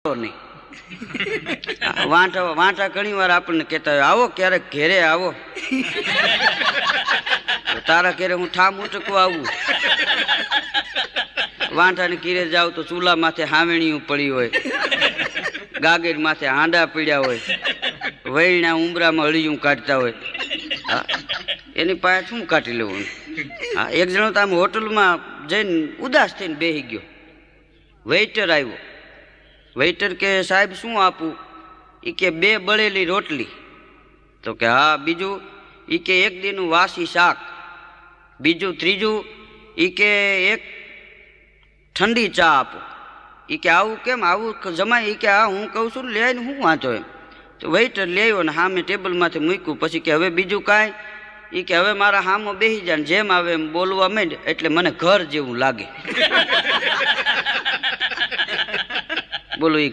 નહીં વાંટા વાંટા ઘણી વાર આપણને કહેતા હોય આવો ક્યારેક ઘેરે આવો તારા ઘેરે હું ઠામ ઉટકવા આવું વાંટાને ઘીરે જાવ તો ચૂલા માથે હાવેણીયું પડી હોય ગાગર માથે હાંડા પીડ્યા હોય વૈણા ઉમરામાં હળિયું કાઢતા હોય હા એની પાસે શું કાઢી લેવું હા એક જણો તો આમ હોટલમાં જઈને ઉદાસ થઈને બેસી ગયો વેઇટર આવ્યો વેઇટર કે સાહેબ શું આપું એ કે 2 બળેલી રોટલી તો કે હા બીજું એ કે 1 દીનું વાસી શાક બીજું ત્રીજું એ કે 1 ઠંડી ચા આપો એ કે આવું કેમ આવું જમાય એ કે હા હું કહું છું લે ને હું વાંચો એમ તો વેઇટર લે આવ્યો ને સામે ટેબલમાંથી મૂક્યું પછી કે હવે બીજું કાંઈ એ કે હવે મારા હામો બેસી જાય ને જેમ આવે એમ બોલવા માંડ એટલે મને ઘર જેવું લાગે બોલો એ